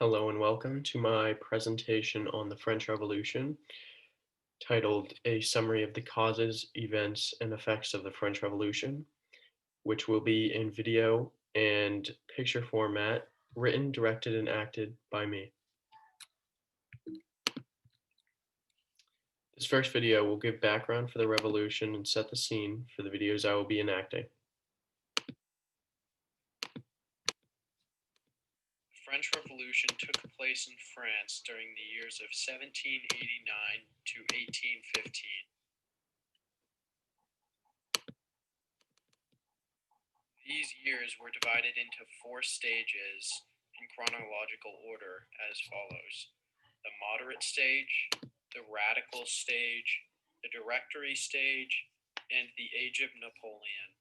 Hello and welcome to my presentation on the French Revolution, titled A Summary of the Causes, Events, and Effects of the French Revolution, which will be in video and picture format, written, directed, and acted by me. This first video will give background for the revolution and set the scene for the videos I will be enacting. The French Revolution took place in France during the years of 1789 to 1815. These years were divided into four stages in chronological order as follows: the moderate stage, the radical stage, the Directory stage, and the Age of Napoleon.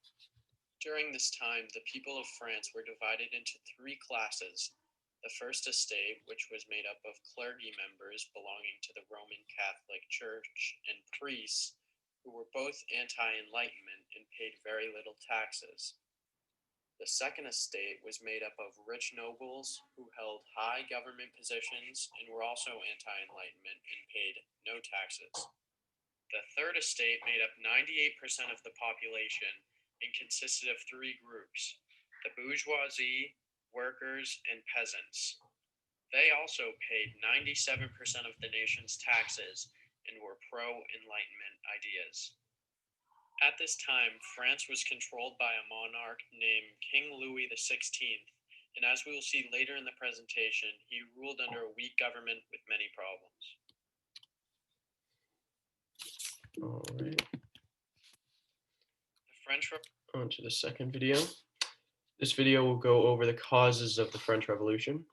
During this time, the people of France were divided into three classes. The first estate, which was made up of clergy members belonging to the Roman Catholic Church and priests who were both anti-enlightenment and paid very little taxes. The second estate was made up of rich nobles who held high government positions and were also anti-enlightenment and paid no taxes. The third estate made up 98% of the population and consisted of three groups: the bourgeoisie, workers, and peasants. They also paid 97% of the nation's taxes and were pro-Enlightenment ideas. At this time, France was controlled by a monarch named King Louis XVI, and as we will see later in the presentation, he ruled under a weak government with many problems. All right, The French on to the second video. This video will go over the causes of the French Revolution.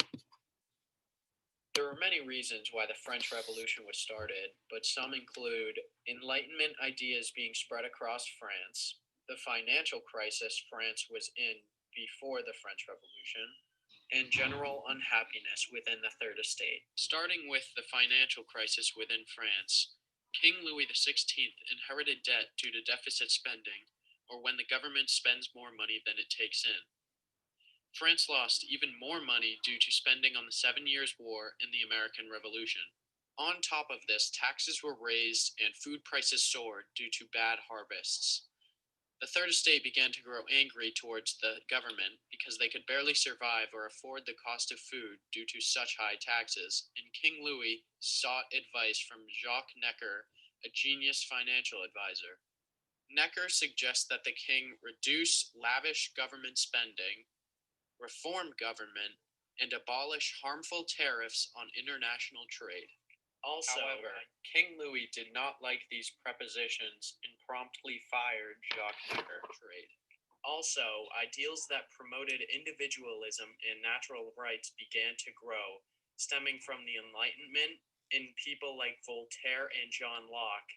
There were many reasons why the French Revolution was started, but some include Enlightenment ideas being spread across France, the financial crisis France was in before the French Revolution, and general unhappiness within the Third Estate. Starting with the financial crisis within France, King Louis XVI inherited debt due to deficit spending, or when the government spends more money than it takes in. France lost even more money due to spending on the 7 Years' War and the American Revolution. On top of this, taxes were raised and food prices soared due to bad harvests. The Third Estate began to grow angry towards the government because they could barely survive or afford the cost of food due to such high taxes, and King Louis sought advice from Jacques Necker, a genius financial advisor. Necker suggests that the king reduce lavish government spending, reform government, and abolish harmful tariffs on international trade. Also, however, King Louis did not like these prepositions and promptly fired Jacques Necker. Also, ideals that promoted individualism and natural rights began to grow, stemming from the Enlightenment in people like Voltaire and John Locke,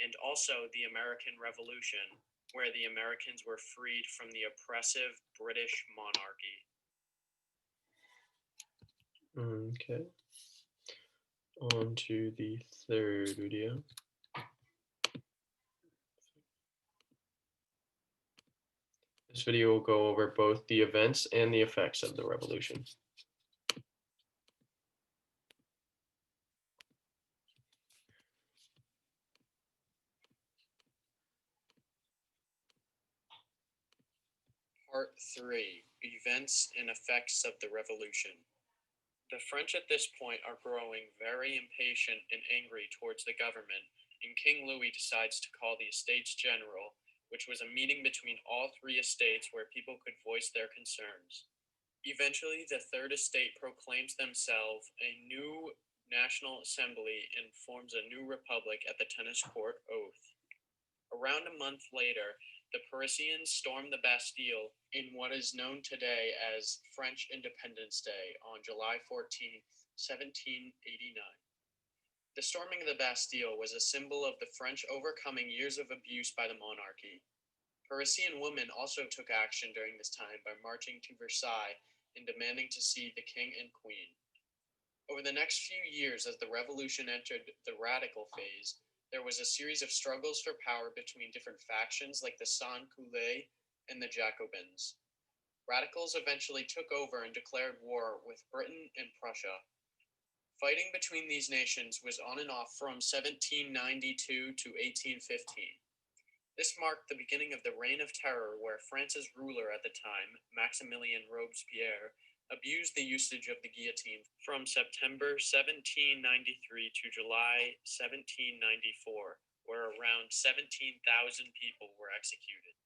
and also the American Revolution, where the Americans were freed from the oppressive British monarchy. Okay. On to the third video. This video will go over both the events and the effects of the revolution. Part 3: Events and Effects of the Revolution. The French at this point are growing very impatient and angry towards the government, and King Louis decides to call the Estates General, which was a meeting between all three estates where people could voice their concerns. Eventually, the Third Estate proclaims themselves a new national assembly and forms a new republic at the Tennis Court Oath. Around a month later, the Parisians stormed the Bastille in what is known today as French Independence Day on July 14, 1789. The storming of the Bastille was a symbol of the French overcoming years of abuse by the monarchy. Parisian women also took action during this time by marching to Versailles and demanding to see the king and queen. Over the next few years, as the revolution entered the radical phase, there was a series of struggles for power between different factions like the Sans-Culottes and the Jacobins. Radicals eventually took over and declared war with Britain and Prussia. Fighting between these nations was on and off from 1792 to 1815. This marked the beginning of the Reign of Terror, where France's ruler at the time, Maximilien Robespierre, abused the usage of the guillotine from September 1793 to July 1794, where around 17,000 people were executed.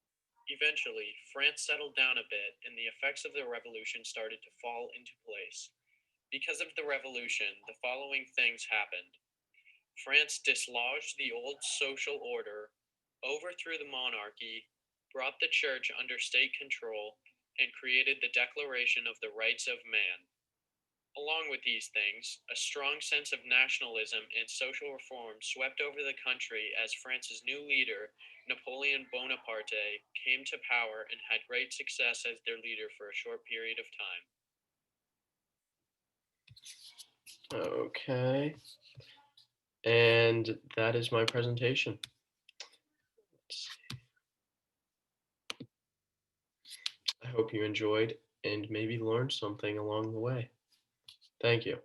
Eventually, France settled down a bit and the effects of the revolution started to fall into place. Because of the revolution, the following things happened. France dislodged the old social order, overthrew the monarchy, brought the church under state control, and created the Declaration of the Rights of Man. Along with these things, a strong sense of nationalism and social reform swept over the country as France's new leader, Napoleon Bonaparte, came to power and had great success as their leader for a short period of time. Okay. And that is my presentation. I hope you enjoyed and maybe learned something along the way. Thank you.